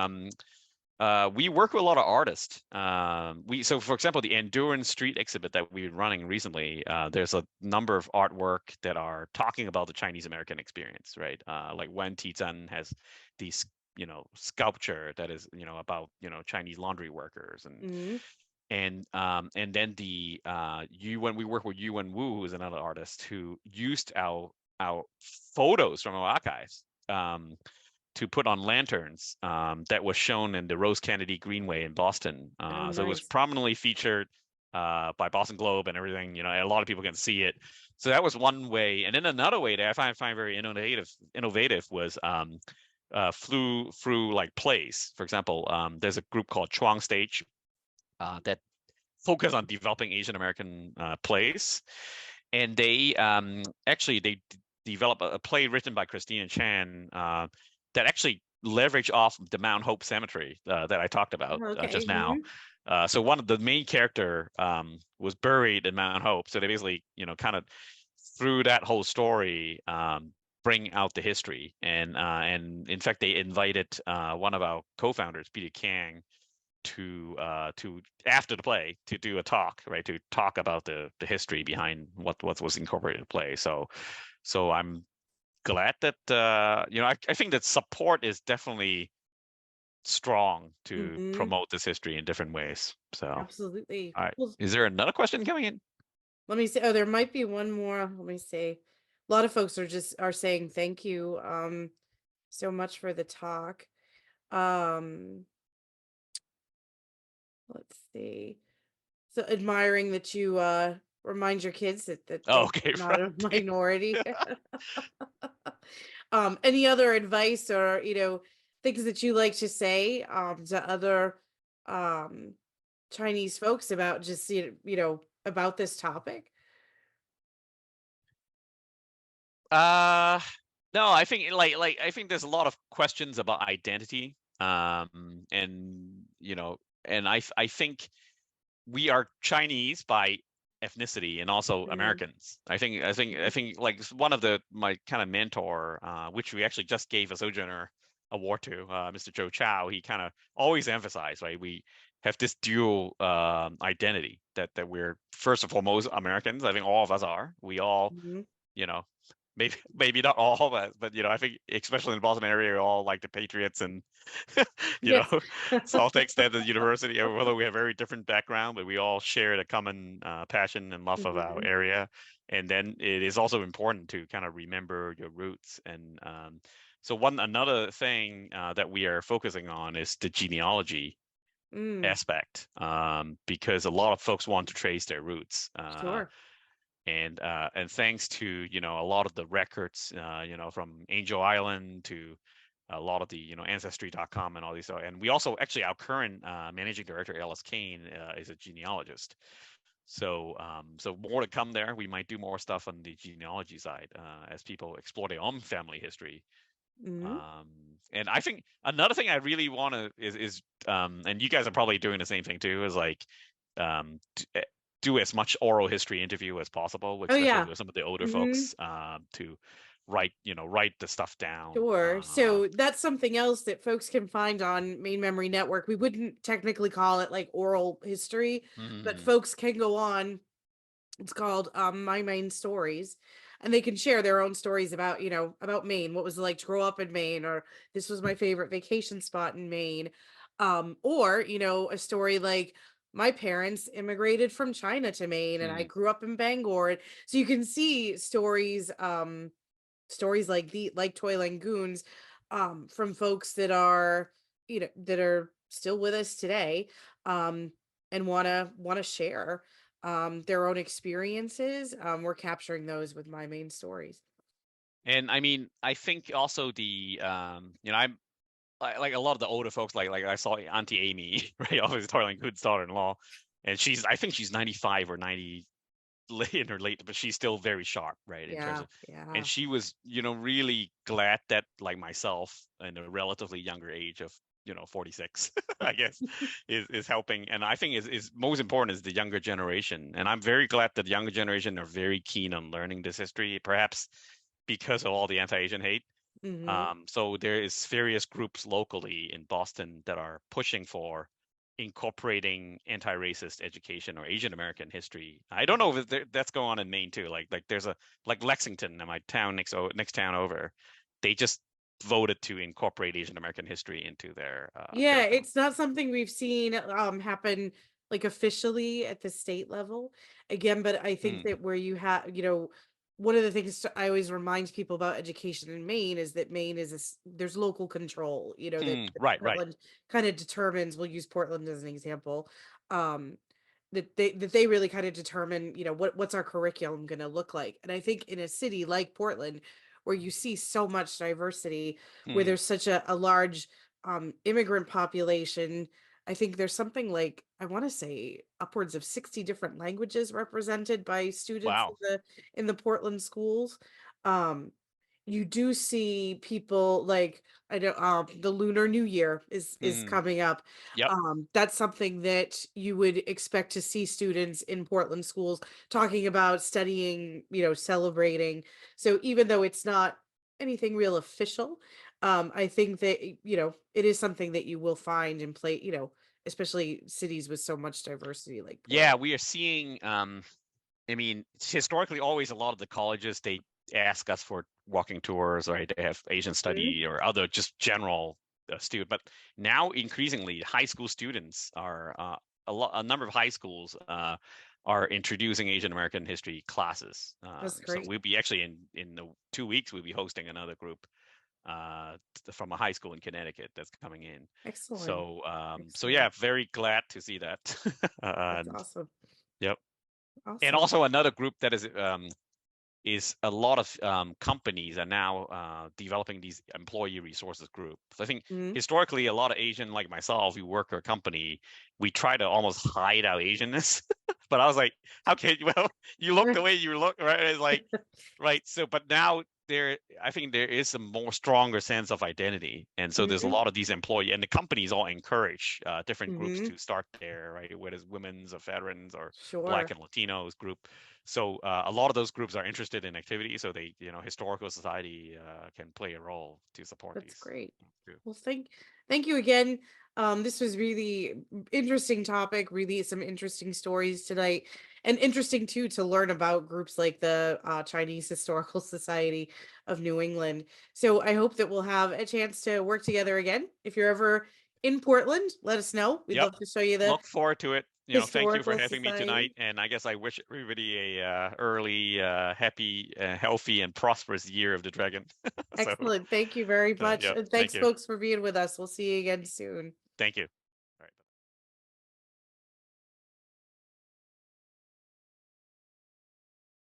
[SPEAKER 2] we work with a lot of artists. So for example, the Endurance Street exhibit that we're running recently, there's a number of artwork that are talking about the Chinese American experience, right? Like Wen Tizhen has these, sculpture that is, about, Chinese laundry workers,
[SPEAKER 1] Hmm.
[SPEAKER 2] and then the you when we work with Yuan Wu, who's another artist who used our photos from our archives. To put on lanterns that was shown in the Rose Kennedy Greenway in Boston.
[SPEAKER 1] Oh,
[SPEAKER 2] So it was
[SPEAKER 1] nice.
[SPEAKER 2] prominently featured by Boston Globe and everything. And a lot of people can see it. So that was one way. And then another way that I find very innovative was flew through like plays. For example, there's a group called Chuang Stage that focus on developing Asian American plays, and they actually they developed a play written by Christina Chan that actually leverage off the Mount Hope Cemetery that I talked about
[SPEAKER 1] Okay.
[SPEAKER 2] just now. So one of the main character was buried in Mount Hope. So they basically, kind of through that whole story, bring out the history. And in fact, they invited one of our co-founders, Peter Kang, to after the play to do a talk, right? To talk about the history behind what was incorporated in the play. So I'm glad that I think that support is definitely strong to
[SPEAKER 1] Hmm.
[SPEAKER 2] promote this history in different ways. So, all
[SPEAKER 1] Absolutely.
[SPEAKER 2] right.
[SPEAKER 1] Well,
[SPEAKER 2] Is there another question coming in?
[SPEAKER 1] let me see. Oh, there might be one more. Let me see. A lot of folks are saying thank you so much for the talk. Um, let's see. So admiring that you remind your kids that
[SPEAKER 2] Oh,
[SPEAKER 1] they're
[SPEAKER 2] okay,
[SPEAKER 1] not a
[SPEAKER 2] right.
[SPEAKER 1] minority. Any other advice or, things that you like to say to other um Chinese folks about just about this topic?
[SPEAKER 2] Uh, no, I think like I think there's a lot of questions about identity. And and I think we are Chinese by ethnicity and also
[SPEAKER 1] Mm,
[SPEAKER 2] Americans. I think like one of my kind of mentor, which we actually just gave a Sojourner Award to, Mr. Joe Chow. He kind of always emphasized, right? We have this dual identity that we're first and foremost Americans. I think all of us are. We all,
[SPEAKER 1] mhm.
[SPEAKER 2] you know, maybe not all, but I think especially in the Boston area, we all like the Patriots and you
[SPEAKER 1] Yes.
[SPEAKER 2] know, so to extent the university, although we have very different background, but we all share the common passion and love of our
[SPEAKER 1] Mhm,
[SPEAKER 2] area. And then it is also important to kind of remember your roots. And so another thing that we are focusing on is the genealogy
[SPEAKER 1] mm,
[SPEAKER 2] aspect, because a lot of folks want to trace their roots.
[SPEAKER 1] sure.
[SPEAKER 2] And thanks to a lot of the records from Angel Island to a lot of the ancestry.com and all these, and we also actually our current managing director Alice Kane is a genealogist, so more to come there. We might do more stuff on the genealogy side as people explore their own family history.
[SPEAKER 1] Mhm.
[SPEAKER 2] um, and I think another thing I really want to is and you guys are probably doing the same thing too, is like do as much oral history interview as possible,
[SPEAKER 1] Oh,
[SPEAKER 2] especially
[SPEAKER 1] yeah.
[SPEAKER 2] with some of the older
[SPEAKER 1] Mhm.
[SPEAKER 2] folks, to write the stuff down.
[SPEAKER 1] Sure. So that's something else that folks can find on Main Memory Network. We wouldn't technically call it like oral history, but
[SPEAKER 2] Mhm.
[SPEAKER 1] folks can go on. It's called My Maine Stories, and they can share their own stories about, about Maine. What was it like to grow up in Maine, or this was my favorite vacation spot in Maine. Or, a story like my parents immigrated from China to Maine and I
[SPEAKER 2] Mhm.
[SPEAKER 1] grew up in Bangor. So you can see stories like Toy Langoons, from folks that are, that are still with us today, um and want to share their own experiences. We're capturing those with My Main Stories.
[SPEAKER 2] And I mean, I think also I'm like a lot of the older folks, like I saw Auntie Amy, right, obviously Tarling Hood's daughter-in-law, and I think she's 95 or 90 late in her late, but she's still very sharp, right, in terms
[SPEAKER 1] Yeah,
[SPEAKER 2] of, and
[SPEAKER 1] yeah.
[SPEAKER 2] she was, really glad that like myself in a relatively younger age of 46, I guess, is helping. And I think is most important is the younger generation, and I'm very glad that the younger generation are very keen on learning this history, perhaps because of all the anti-Asian hate.
[SPEAKER 1] Hmm.
[SPEAKER 2] So there is various groups locally in Boston that are pushing for incorporating anti-racist education or Asian American history. I don't know if that's going on in Maine too. Like there's like Lexington, in my town next town over, they just voted to incorporate Asian American history into their
[SPEAKER 1] Yeah,
[SPEAKER 2] curriculum.
[SPEAKER 1] it's not something we've seen happen like officially at the state level again, but I think
[SPEAKER 2] Mm,
[SPEAKER 1] that where you have, one of the things I always remind people about education in Maine is that Maine is there's local control, that
[SPEAKER 2] right, right.
[SPEAKER 1] Portland kind of determines. We'll use Portland as an example. Um, that they really kind of determine, what's our curriculum going to look like. And I think in a city like Portland, where you see so much diversity, where
[SPEAKER 2] Mm,
[SPEAKER 1] there's such a large immigrant population, I think there's something like, I want to say upwards of 60 different languages represented by students
[SPEAKER 2] wow.
[SPEAKER 1] in the Portland schools. Um, you do see people like, I know, the Lunar New Year is
[SPEAKER 2] Mm,
[SPEAKER 1] coming up.
[SPEAKER 2] yep.
[SPEAKER 1] That's something that you would expect to see students in Portland schools talking about, studying, celebrating. So even though it's not anything real official, I think that it is something that you will find in play, especially cities with so much diversity like
[SPEAKER 2] Yeah,
[SPEAKER 1] Portland.
[SPEAKER 2] we are seeing. I mean, historically, always a lot of the colleges they ask us for walking tours, or they have Asian
[SPEAKER 1] Mhm.
[SPEAKER 2] study or other just general student. But now, increasingly, high school students are a number of high schools are introducing Asian American history classes.
[SPEAKER 1] That's
[SPEAKER 2] So
[SPEAKER 1] great.
[SPEAKER 2] we'll be actually in the 2 weeks we'll be hosting another group from a high school in Connecticut that's coming in.
[SPEAKER 1] Excellent.
[SPEAKER 2] So
[SPEAKER 1] Excellent.
[SPEAKER 2] yeah, very glad to see that.
[SPEAKER 1] That's
[SPEAKER 2] And
[SPEAKER 1] awesome.
[SPEAKER 2] yep. And
[SPEAKER 1] Awesome.
[SPEAKER 2] also another group that is a lot of companies are now developing these employee resources groups. I think
[SPEAKER 1] Mhm.
[SPEAKER 2] historically, a lot of Asian, like myself, who work for a company, we try to almost hide our Asianness. But I was like, how can you? Well, you look the way you look, right? It's like, right. So, but now I think there is a more stronger sense of identity, and so there's a
[SPEAKER 1] Hmm.
[SPEAKER 2] lot of these employee and the companies all encourage different groups
[SPEAKER 1] Hmm.
[SPEAKER 2] to start there, right? Whether it's women's or veterans or Black
[SPEAKER 1] Sure.
[SPEAKER 2] and Latinos group. So a lot of those groups are interested in activity, so they, historical society can play a role to support
[SPEAKER 1] That's
[SPEAKER 2] these.
[SPEAKER 1] great.
[SPEAKER 2] Too.
[SPEAKER 1] Well, thank you again. This was really interesting topic, really some interesting stories tonight, and interesting too to learn about groups like the Chinese Historical Society of New England. So I hope that we'll have a chance to work together again. If you're ever in Portland, let us know. We'd
[SPEAKER 2] Yep.
[SPEAKER 1] love to show you the
[SPEAKER 2] Look forward to it. Thank you for
[SPEAKER 1] Historical
[SPEAKER 2] having me tonight,
[SPEAKER 1] Society.
[SPEAKER 2] and I guess I wish everybody a early, happy, healthy, and prosperous year of the dragon. So,
[SPEAKER 1] Excellent. Thank you very much.
[SPEAKER 2] yeah,
[SPEAKER 1] And
[SPEAKER 2] thank
[SPEAKER 1] thanks,
[SPEAKER 2] you.
[SPEAKER 1] folks, for being with us. We'll see you again soon.
[SPEAKER 2] Thank you.